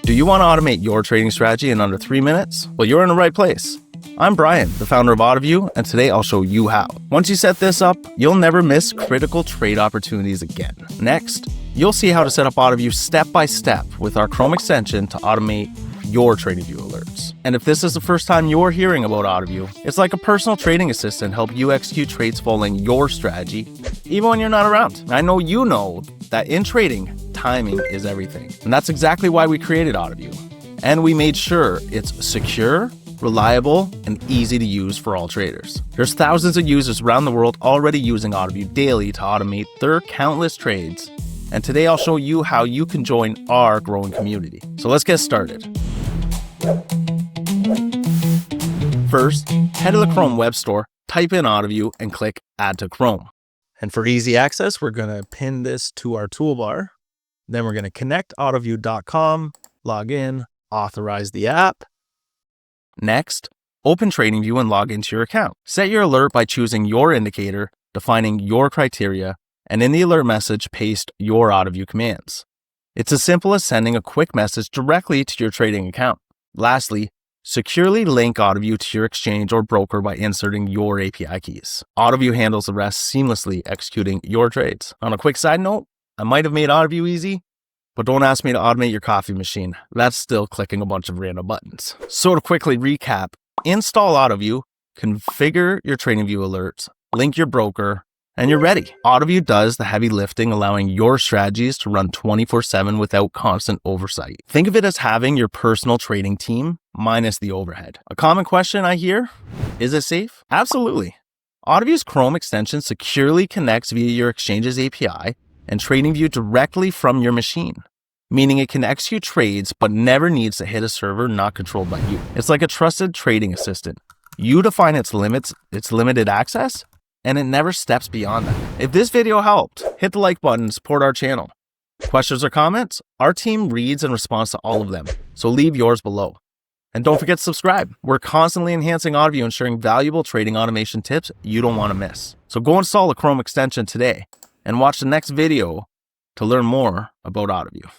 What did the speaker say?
Do you want to automate your trading strategy in under 3 minutes? Well, you're in the right place. I'm Brian, the founder of Autoview, and today I'll show you how. Once you set this up, you'll never miss critical trade opportunities again. Next, you'll see how to set up Autoview step by step with our Chrome extension to automate your TradingView alerts. And if this is the first time you're hearing about Autoview, it's like a personal trading assistant help you execute trades following your strategy, even when you're not around. I know you know that in trading, timing is everything. And that's exactly why we created Autoview. And we made sure it's secure, reliable, and easy to use for all traders. There's thousands of users around the world already using Autoview daily to automate their countless trades. And today I'll show you how you can join our growing community. So let's get started. First, head to the Chrome web store, type in Autoview, and click Add to Chrome. And for easy access, we're going to pin this to our toolbar. Then we're going to connect autoview.com, log in, authorize the app. Next, open TradingView and log into your account. Set your alert by choosing your indicator, defining your criteria, and in the alert message, paste your Autoview commands. It's as simple as sending a quick message directly to your trading account. Lastly, securely link Autoview to your exchange or broker by inserting your API keys. Autoview handles the rest, seamlessly executing your trades. On a quick side note, I might have made Autoview easy, but don't ask me to automate your coffee machine. That's still clicking a bunch of random buttons. So to quickly recap, install Autoview, configure your TradingView alerts, link your broker, and you're ready. Autoview does the heavy lifting, allowing your strategies to run 24/7 without constant oversight. Think of it as having your personal trading team minus the overhead. A common question I hear, is it safe? Absolutely. Autoview's Chrome extension securely connects via your exchange's API and TradingView directly from your machine, meaning it can execute trades but never needs to hit a server not controlled by you. It's like a trusted trading assistant. You define its limits, its limited access, and it never steps beyond that. If this video helped, hit the like button and support our channel. Questions or comments? Our team reads and responds to all of them, so leave yours below. And don't forget to subscribe. We're constantly enhancing Autoview and sharing valuable trading automation tips you don't want to miss. So go install a Chrome extension today and watch the next video to learn more about Autoview.